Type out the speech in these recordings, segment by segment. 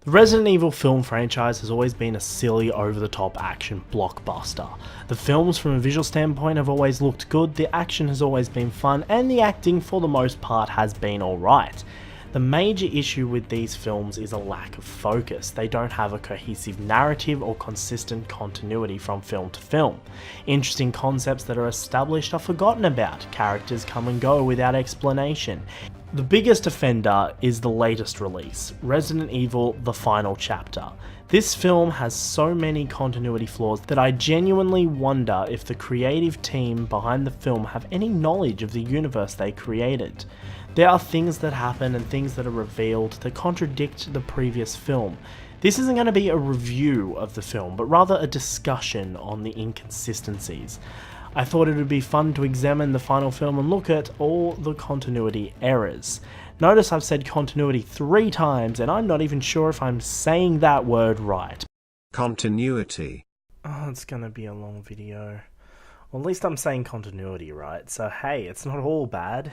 The Resident Evil film franchise has always been a silly, over-the-top action blockbuster. The films from a visual standpoint have always looked good, the action has always been fun, and the acting for the most part has been alright. The major issue with these films is a lack of focus. They don't have a cohesive narrative or consistent continuity from film to film. Interesting concepts that are established are forgotten about, characters come and go without explanation. The biggest offender is the latest release, Resident Evil: The Final Chapter. This film has so many continuity flaws that I genuinely wonder if the creative team behind the film have any knowledge of the universe they created. There are things that happen and things that are revealed that contradict the previous film. This isn't going to be a review of the film, but rather a discussion on the inconsistencies. I thought it would be fun to examine the final film and look at all the continuity errors. Notice I've said continuity 3 times and I'm not even sure if I'm saying that word right. Continuity. Oh, it's gonna be a long video. Well, at least I'm saying continuity right, so hey, it's not all bad.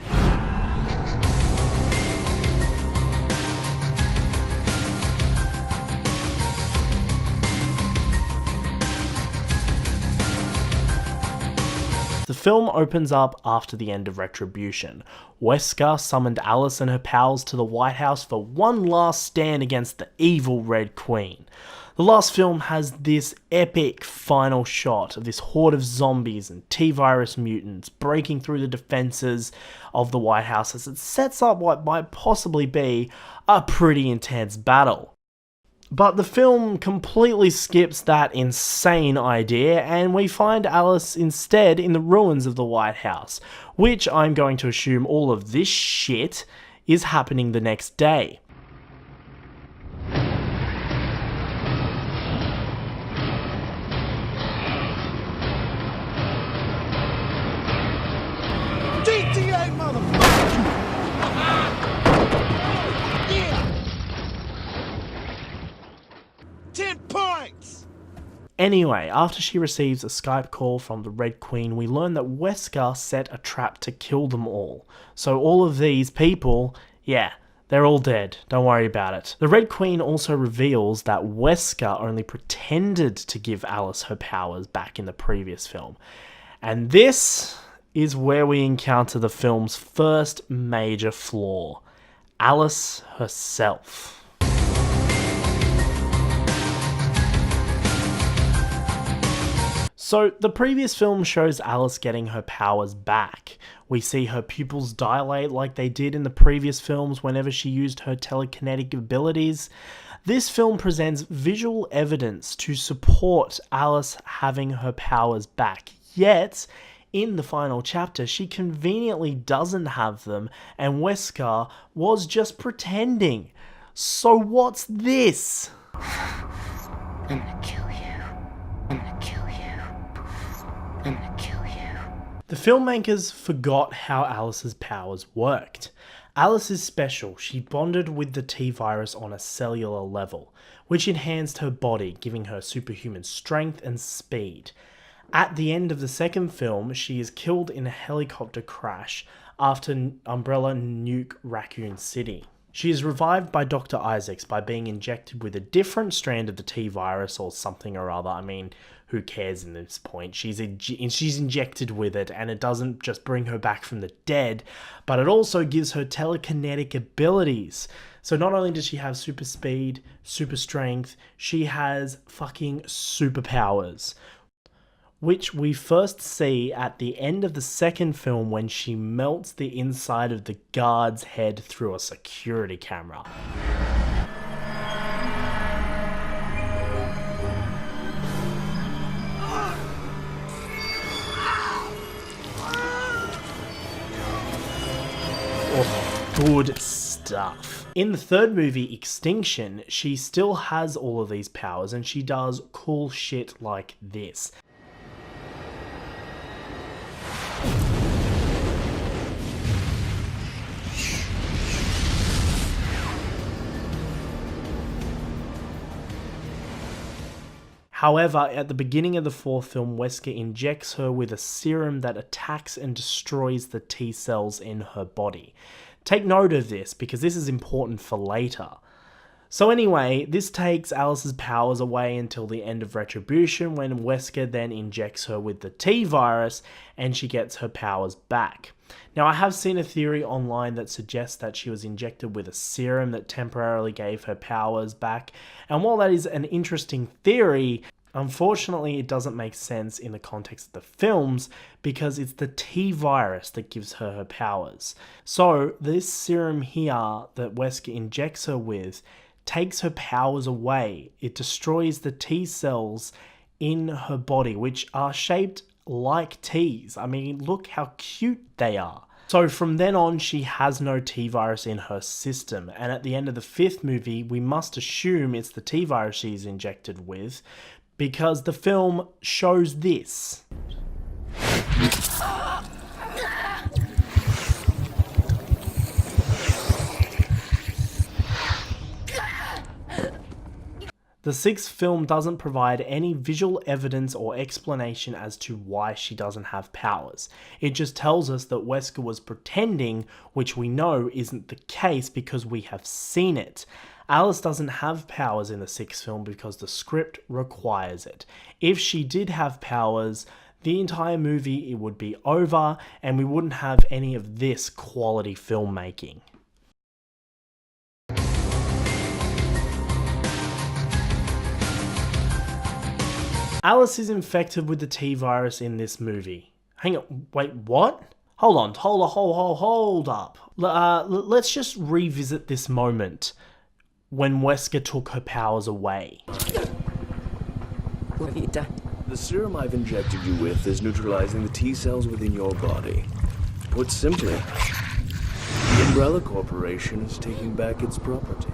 The film opens up after the end of Retribution. Wesker summoned Alice and her pals to the White House for one last stand against the evil Red Queen. The last film has this epic final shot of this horde of zombies and T-virus mutants breaking through the defenses of the White House as it sets up what might possibly be a pretty intense battle. But the film completely skips that insane idea and we find Alice instead in the ruins of the White House, which I'm going to assume all of this shit is happening the next day. GTA motherfucker! Yeah! 10 points! Anyway, after she receives a Skype call from the Red Queen, we learn that Wesker set a trap to kill them all. So all of these people, yeah, they're all dead, don't worry about it. The Red Queen also reveals that Wesker only pretended to give Alice her powers back in the previous film. And this is where we encounter the film's first major flaw, Alice herself. So, the previous film shows Alice getting her powers back. We see her pupils dilate like they did in the previous films whenever she used her telekinetic abilities. This film presents visual evidence to support Alice having her powers back, yet in the final chapter she conveniently doesn't have them and Wesker was just pretending. So what's this? I'm gonna kill you. I'm gonna kill you. I'm gonna kill you. The filmmakers forgot how Alice's powers worked. Alice is special. She bonded with the T-virus on a cellular level, which enhanced her body, giving her superhuman strength and speed. At the end of the second film, she is killed in a helicopter crash after Umbrella nuke Raccoon City. She is revived by Dr. Isaacs by being injected with a different strand of the T-virus or something or other. I mean, who cares in this point? She's injected with it and it doesn't just bring her back from the dead, but it also gives her telekinetic abilities. So not only does she have super speed, super strength, she has fucking superpowers, which we first see at the end of the second film when she melts the inside of the guard's head through a security camera. Oh, good stuff. In the third movie, Extinction, she still has all of these powers and she does cool shit like this. However, at the beginning of the fourth film, Wesker injects her with a serum that attacks and destroys the T cells in her body. Take note of this because this is important for later. So anyway, this takes Alice's powers away until the end of Retribution, when Wesker then injects her with the T-virus and she gets her powers back. Now, I have seen a theory online that suggests that she was injected with a serum that temporarily gave her powers back, and while that is an interesting theory, unfortunately it doesn't make sense in the context of the films because it's the T-virus that gives her her powers. So this serum here that Wesker injects her with takes her powers away. It destroys the T cells in her body, which are shaped like T's. I mean, look how cute they are. So from then on, she has no T-virus in her system, and at the end of the 5th movie, we must assume it's the T-virus she's injected with, because the film shows this. The 6th film doesn't provide any visual evidence or explanation as to why she doesn't have powers. It just tells us that Wesker was pretending, which we know isn't the case because we have seen it. Alice doesn't have powers in the 6th film because the script requires it. If she did have powers, the entire movie it would be over and we wouldn't have any of this quality filmmaking. Alice is infected with the T-virus in this movie. Hang on, wait, what? Hold up. Let's just revisit this moment when Wesker took her powers away. What have you done? The serum I've injected you with is neutralizing the T cells within your body. Put simply, the Umbrella Corporation is taking back its property.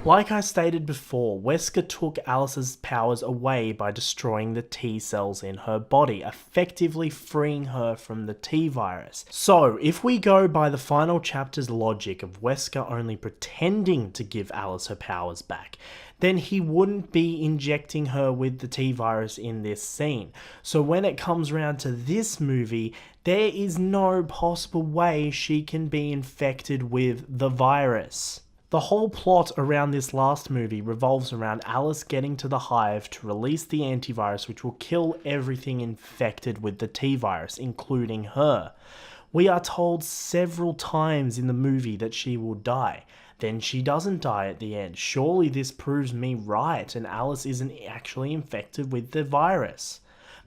Like I stated before, Wesker took Alice's powers away by destroying the T cells in her body, effectively freeing her from the T-virus. So, if we go by the final chapter's logic of Wesker only pretending to give Alice her powers back, then he wouldn't be injecting her with the T-virus in this scene. So when it comes around to this movie, there is no possible way she can be infected with the virus. The whole plot around this last movie revolves around Alice getting to the hive to release the antivirus which will kill everything infected with the T-virus, including her. We are told several times in the movie that she will die. Then she doesn't die at the end. Surely this proves me right and Alice isn't actually infected with the virus.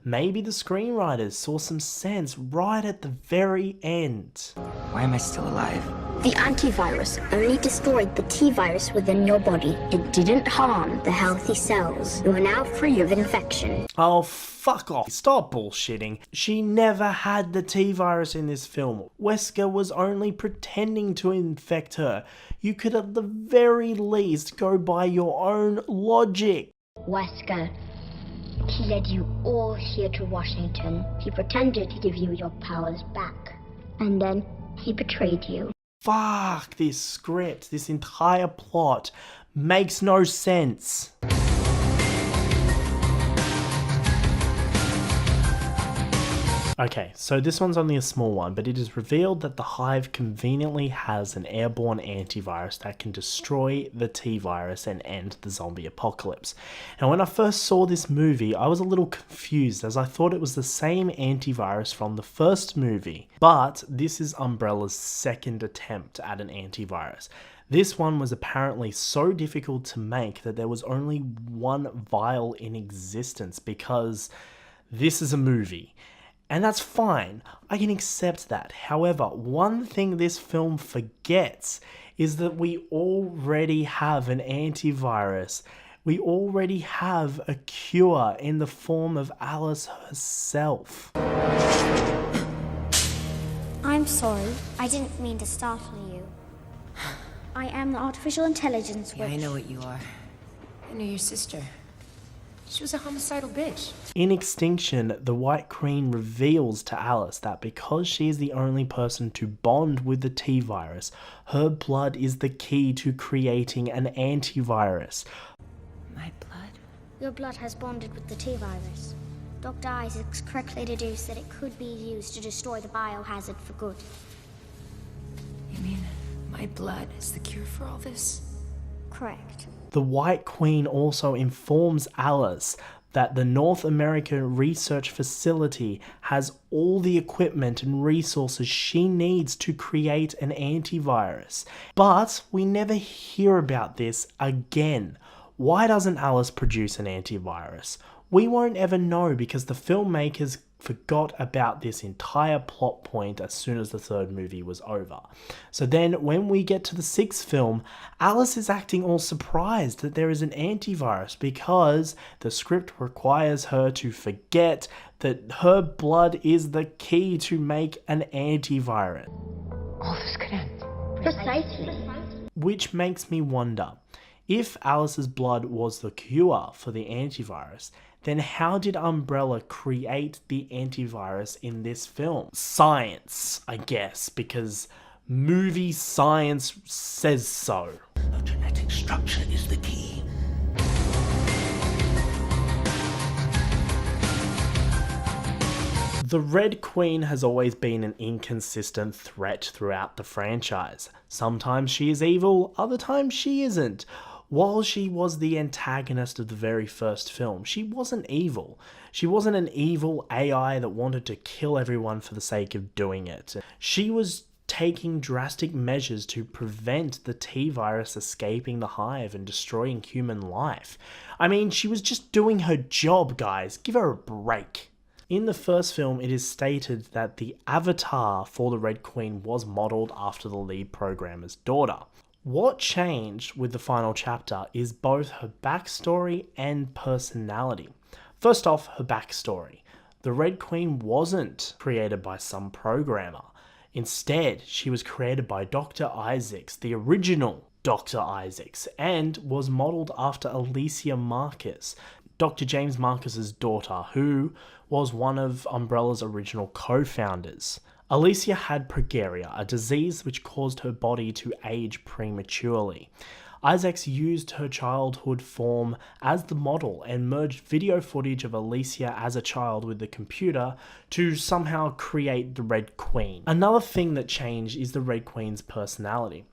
Maybe the screenwriters saw some sense right at the very end. Why am I still alive? The antivirus only destroyed the T-virus within your body. It didn't harm the healthy cells. You are now free of infection. Oh, fuck off. Stop bullshitting. She never had the T-virus in this film. Wesker was only pretending to infect her. You could at the very least go by your own logic. Wesker, he led you all here to Washington. He pretended to give you your powers back. And then he betrayed you. Fuck, this script, this entire plot makes no sense. Okay, so this one's only a small one, but it is revealed that the Hive conveniently has an airborne antivirus that can destroy the T-virus and end the zombie apocalypse. And when I first saw this movie, I was a little confused as I thought it was the same antivirus from the first movie. But this is Umbrella's second attempt at an antivirus. This one was apparently so difficult to make that there was only one vial in existence because this is a movie. And that's fine, I can accept that. However, one thing this film forgets is that we already have an antivirus. We already have a cure in the form of Alice herself. I'm sorry, I didn't mean to startle you. I am the artificial intelligence Yeah, which... I know what you are. I knew your sister. She was a homicidal bitch. In Extinction, the White Queen reveals to Alice that because she is the only person to bond with the T-virus, her blood is the key to creating an antivirus. My blood? Your blood has bonded with the T-virus. Dr. Isaacs correctly deduced that it could be used to destroy the biohazard for good. You mean my blood is the cure for all this? Correct. The White Queen also informs Alice that the North American Research Facility has all the equipment and resources she needs to create an antivirus. But we never hear about this again. Why doesn't Alice produce an antivirus? We won't ever know because the filmmakers forgot about this entire plot point as soon as the third movie was over. So then when we get to the sixth film, Alice is acting all surprised that there is an antivirus because the script requires her to forget that her blood is the key to make an antivirus. All this could end. Precisely. Which makes me wonder, if Alice's blood was the cure for the antivirus, then how did Umbrella create the antivirus in this film? Science, I guess, because movie science says so. A genetic structure is the key. The Red Queen has always been an inconsistent threat throughout the franchise. Sometimes she is evil, other times she isn't. While she was the antagonist of the very first film, she wasn't evil. She wasn't an evil AI that wanted to kill everyone for the sake of doing it. She was taking drastic measures to prevent the T-virus escaping the hive and destroying human life. I mean, she was just doing her job, guys. Give her a break. In the first film, it is stated that the avatar for the Red Queen was modelled after the lead programmer's daughter. What changed with the final chapter is both her backstory and personality. First off, her backstory. The Red Queen wasn't created by some programmer. Instead, she was created by Dr. Isaacs, the original Dr. Isaacs, and was modelled after Alicia Marcus, Dr. James Marcus's daughter, who was one of Umbrella's original co-founders. Alicia had progeria, a disease which caused her body to age prematurely. Isaacs used her childhood form as the model and merged video footage of Alicia as a child with the computer to somehow create the Red Queen. Another thing that changed is the Red Queen's personality.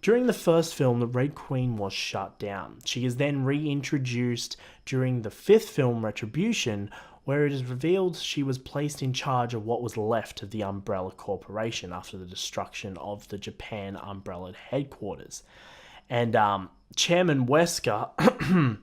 During the first film, the Red Queen was shut down. She is then reintroduced during the fifth film, Retribution, where it is revealed she was placed in charge of what was left of the Umbrella Corporation after the destruction of the Japan Umbrella headquarters. And Chairman Wesker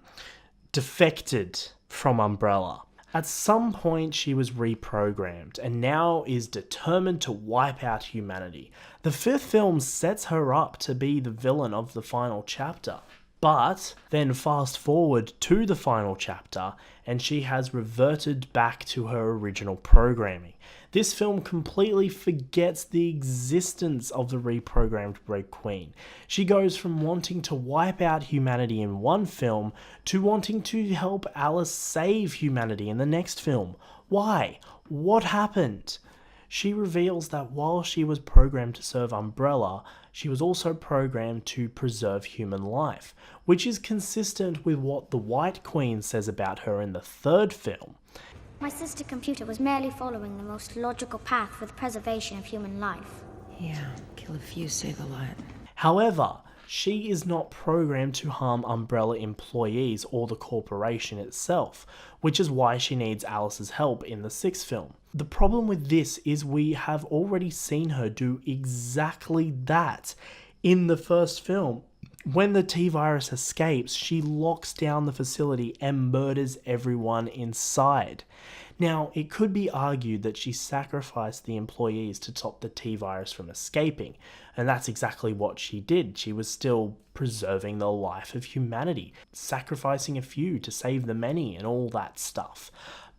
defected from Umbrella. At some point, she was reprogrammed and now is determined to wipe out humanity. The fifth film sets her up to be the villain of the final chapter. But then fast forward to the final chapter and she has reverted back to her original programming. This film completely forgets the existence of the reprogrammed Red Queen. She goes from wanting to wipe out humanity in one film to wanting to help Alice save humanity in the next film. Why? What happened? She reveals that while she was programmed to serve Umbrella, she was also programmed to preserve human life, which is consistent with what the White Queen says about her in the third film. My sister computer was merely following the most logical path for the preservation of human life. Yeah, kill a few, save a lot. However, she is not programmed to harm Umbrella employees or the corporation itself, which is why she needs Alice's help in the sixth film. The problem with this is we have already seen her do exactly that in the first film. When the T-virus escapes, she locks down the facility and murders everyone inside. Now, it could be argued that she sacrificed the employees to stop the T-virus from escaping, and that's exactly what she did. She was still preserving the life of humanity, sacrificing a few to save the many and all that stuff.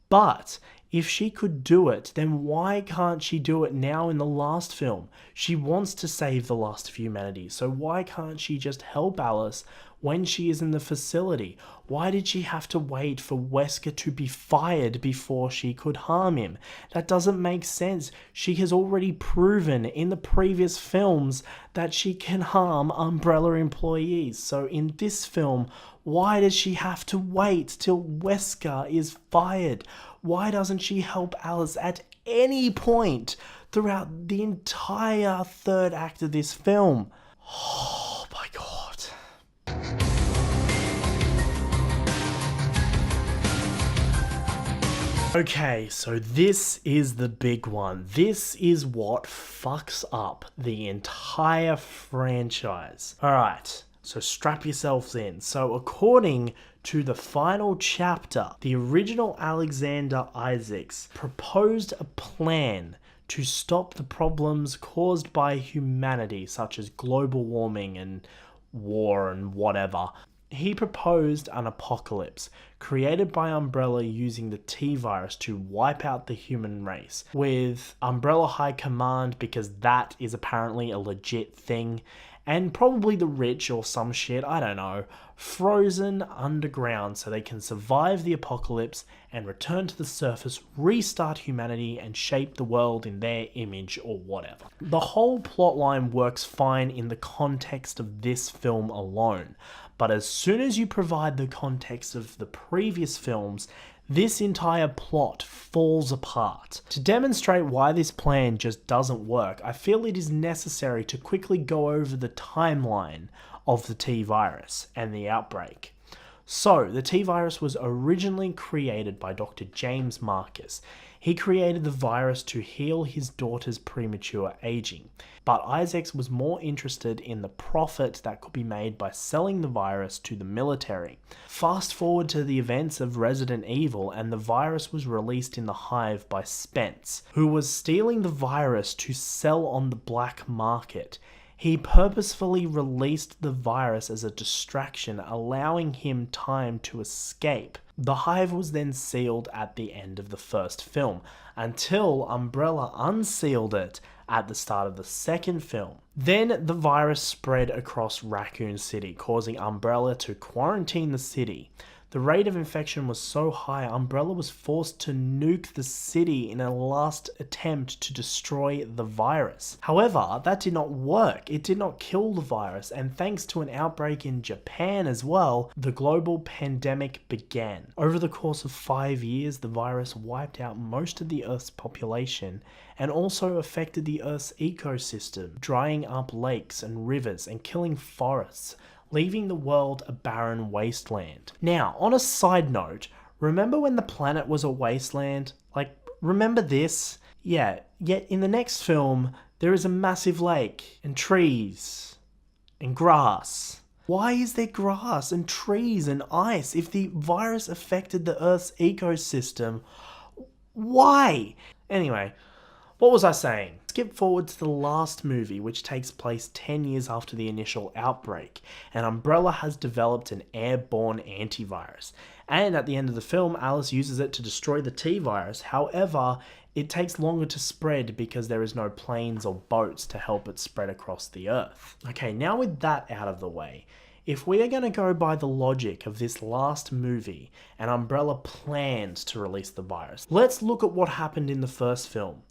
But if she could do it, then why can't she do it now in the last film? She wants to save the last of humanity, so why can't she just help Alice when she is in the facility? Why did she have to wait for Wesker to be fired before she could harm him? That doesn't make sense. She has already proven in the previous films that she can harm Umbrella employees. So in this film, why does she have to wait till Wesker is fired? Why doesn't she help Alice at any point throughout the entire third act of this film? Oh my god. Okay, so this is the big one. This is what fucks up the entire franchise. Alright, so strap yourselves in. So according to the final chapter, the original Alexander Isaacs proposed a plan to stop the problems caused by humanity, such as global warming and war and whatever. He proposed an apocalypse created by Umbrella using the T-virus to wipe out the human race, with Umbrella High Command, because that is apparently a legit thing, and probably the rich or some shit, I don't know, frozen underground so they can survive the apocalypse and return to the surface, restart humanity, and shape the world in their image or whatever. The whole plotline works fine in the context of this film alone, but as soon as you provide the context of the previous films, this entire plot falls apart. To demonstrate why this plan just doesn't work, I feel it is necessary to quickly go over the timeline of the T-virus and the outbreak. So, the T-virus was originally created by Dr. James Marcus. He created the virus to heal his daughter's premature aging, but Isaacs was more interested in the profit that could be made by selling the virus to the military. Fast forward to the events of Resident Evil, and the virus was released in the Hive by Spence, who was stealing the virus to sell on the black market. He purposefully released the virus as a distraction, allowing him time to escape. The Hive was then sealed at the end of the first film, until Umbrella unsealed it at the start of the second film. Then the virus spread across Raccoon City, causing Umbrella to quarantine the city. The rate of infection was so high, Umbrella was forced to nuke the city in a last attempt to destroy the virus. However, that did not work. It did not kill the virus, and thanks to an outbreak in Japan as well, the global pandemic began. Over the course of 5 years, the virus wiped out most of the Earth's population and also affected the Earth's ecosystem, drying up lakes and rivers and killing forests, leaving the world a barren wasteland. Now, on a side note, remember when the planet was a wasteland? Like, remember this? Yeah, yet in the next film, there is a massive lake, and trees, and grass. Why is there grass, and trees, and ice if the virus affected the Earth's ecosystem? Why? Anyway, what was I saying? Skip forward to the last movie, which takes place 10 years after the initial outbreak, and Umbrella has developed an airborne antivirus. And at the end of the film, Alice uses it to destroy the T-virus. However, it takes longer to spread because there is no planes or boats to help it spread across the Earth. Okay, now with that out of the way, if we are going to go by the logic of this last movie, and Umbrella planned to release the virus, let's look at what happened in the first film.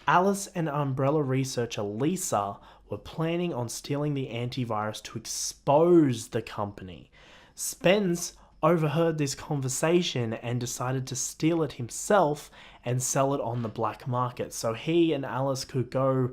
Alice and Umbrella researcher Lisa were planning on stealing the antivirus to expose the company. Spence overheard this conversation and decided to steal it himself and sell it on the black market, so he and Alice could go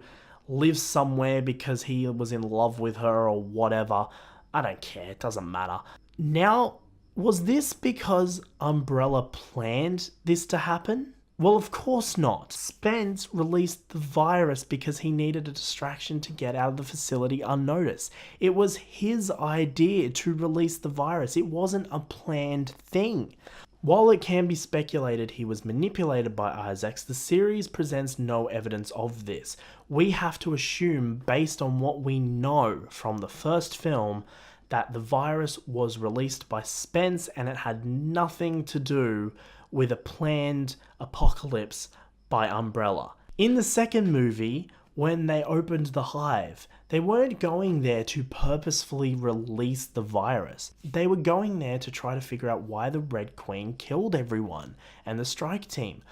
live somewhere because he was in love with her or whatever. I don't care, it doesn't matter. Now, was this because Umbrella planned this to happen? Well, of course not. Spence released the virus because he needed a distraction to get out of the facility unnoticed. It was his idea to release the virus. It wasn't a planned thing. While it can be speculated he was manipulated by Isaacs, the series presents no evidence of this. We have to assume, based on what we know from the first film, that the virus was released by Spence and it had nothing to do with a planned apocalypse by Umbrella. In the second movie, when they opened the Hive, they weren't going there to purposefully release the virus. They were going there to try to figure out why the Red Queen killed everyone and the strike team.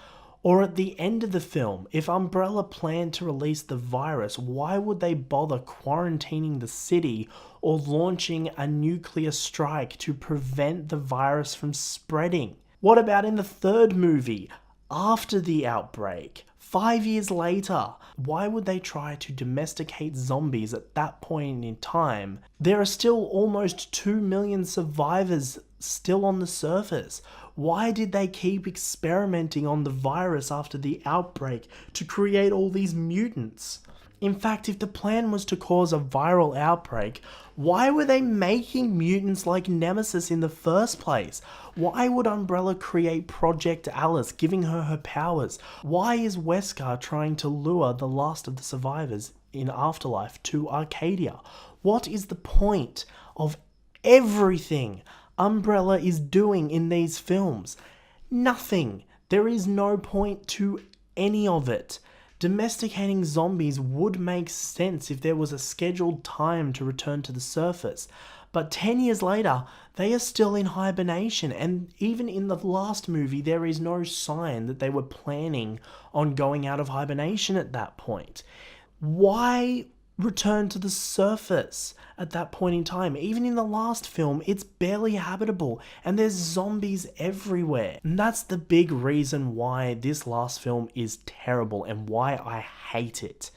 Or at the end of the film, if Umbrella planned to release the virus, why would they bother quarantining the city or launching a nuclear strike to prevent the virus from spreading? What about in the third movie, after the outbreak? 5 years later. Why would they try to domesticate zombies at that point in time? There are still almost 2 million survivors still on the surface. Why did they keep experimenting on the virus after the outbreak to create all these mutants? In fact, if the plan was to cause a viral outbreak, why were they making mutants like Nemesis in the first place? Why would Umbrella create Project Alice, giving her her powers? Why is Wesker trying to lure the last of the survivors in Afterlife to Arcadia? What is the point of everything Umbrella is doing in these films? Nothing. There is no point to any of it. Domesticating zombies would make sense if there was a scheduled time to return to the surface. But 10 years later, they are still in hibernation, and even in the last movie, there is no sign that they were planning on going out of hibernation at that point. Why return to the surface at that point in time? Even in the last film, it's barely habitable and there's zombies everywhere. And that's the big reason why this last film is terrible and why I hate it.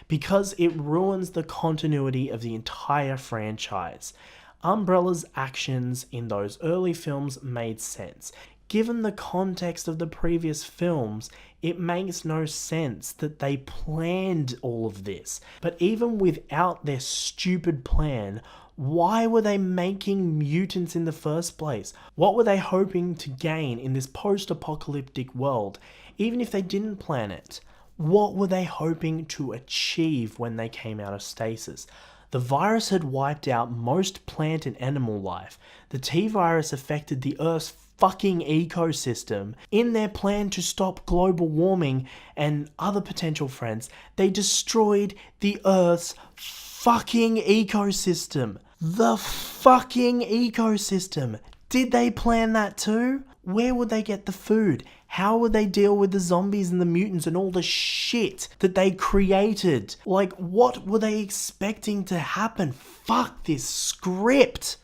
Because it ruins the continuity of the entire franchise. Umbrella's actions in those early films made sense. Given the context of the previous films, it makes no sense that they planned all of this. But even without their stupid plan, why were they making mutants in the first place? What were they hoping to gain in this post-apocalyptic world? Even if they didn't plan it, what were they hoping to achieve when they came out of stasis? The virus had wiped out most plant and animal life. The T-virus affected the Earth's fucking ecosystem. In their plan to stop global warming and other potential threats, they destroyed the Earth's fucking ecosystem. The fucking ecosystem. Did they plan that too? Where would they get the food? How would they deal with the zombies and the mutants and all the shit that they created? Like, what were they expecting to happen? Fuck this script.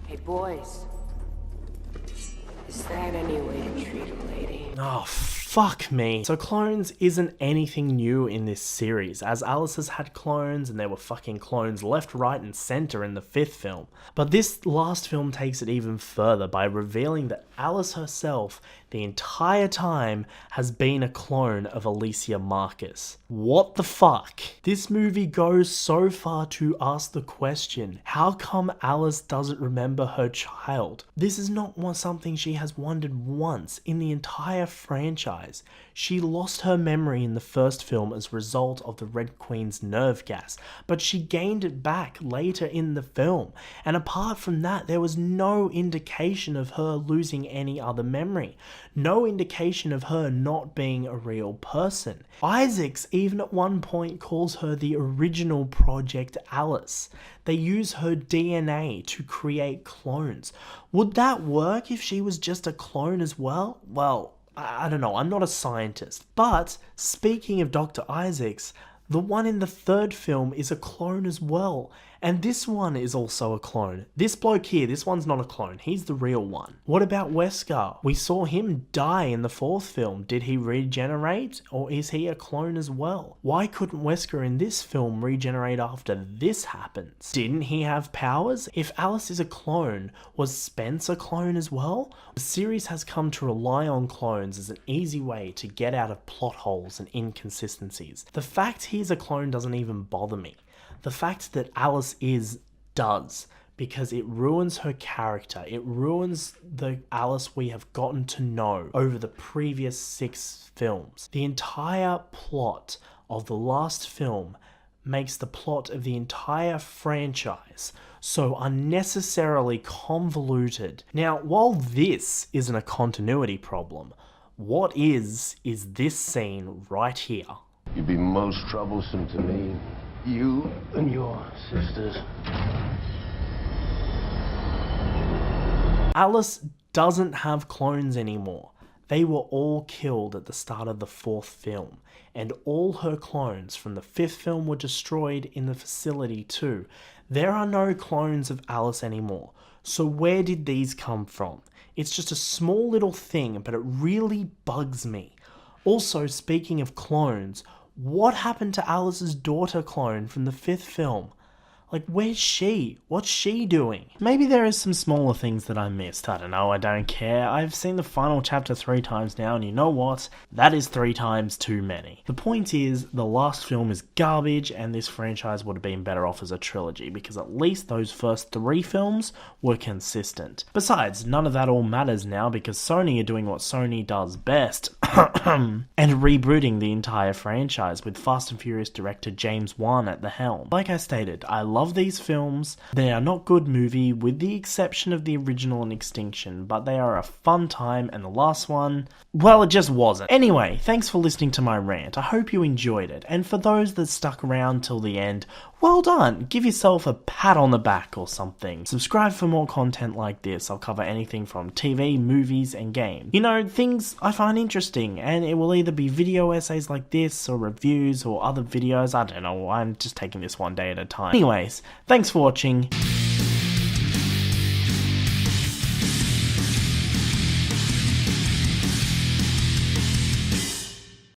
Hey, boys. Is that any way to treat a lady? Oh, fuck me. So clones isn't anything new in this series, as Alice has had clones and there were fucking clones left, right and center in the 5th film. But this last film takes it even further by revealing that Alice herself the entire time has been a clone of Alicia Marcus. What the fuck? This movie goes so far to ask the question, how come Alice doesn't remember her child? This is not something she has wondered once in the entire franchise. She lost her memory in the first film as a result of the Red Queen's nerve gas, but she gained it back later in the film. And apart from that, there was no indication of her losing any other memory. No indication of her not being a real person. Isaacs even at one point calls her the original Project Alice. They use her DNA to create clones. Would that work if she was just a clone as well? Well, I don't know, I'm not a scientist. But speaking of Dr. Isaacs, the one in the 3rd film is a clone as well. And this one is also a clone. This bloke here, this one's not a clone. He's the real one. What about Wesker? We saw him die in the 4th film. Did he regenerate? Or is he a clone as well? Why couldn't Wesker in this film regenerate after this happens? Didn't he have powers? If Alice is a clone, was Spence a clone as well? The series has come to rely on clones as an easy way to get out of plot holes and inconsistencies. The fact he's a clone doesn't even bother me. The fact that Alice is does, because it ruins her character. It ruins the Alice we have gotten to know over the previous 6 films. The entire plot of the last film makes the plot of the entire franchise so unnecessarily convoluted. Now, while this isn't a continuity problem, what is this scene right here? You'd be most troublesome to me. You and your sisters. Alice doesn't have clones anymore. They were all killed at the start of the 4th film, and all her clones from the 5th film were destroyed in the facility too. There are no clones of Alice anymore, so where did these come from? It's just a small little thing, but it really bugs me. Also, speaking of clones, what happened to Alice's daughter clone from the 5th film? Like, where's she? What's she doing? Maybe there is some smaller things that I missed. I don't know, I don't care. I've seen the final chapter 3 times now, and you know what? That is 3 times too many. The point is, the last film is garbage, and this franchise would have been better off as a trilogy, because at least those first 3 films were consistent. Besides, none of that all matters now, because Sony are doing what Sony does best, and rebooting the entire franchise with Fast and Furious director James Wan at the helm. Like I stated, I love these films. They are not good movie, with the exception of the original and Extinction, but they are a fun time, and the last one, well, it just wasn't. Anyway, thanks for listening to my rant. I hope you enjoyed it, and for those that stuck around till the end, well done. Give yourself a pat on the back or something. Subscribe for more content like this. I'll cover anything from TV, movies, and games. You know, things I find interesting, and it will either be video essays like this, or reviews, or other videos. I don't know, I'm just taking this one day at a time. Anyways, thanks for watching.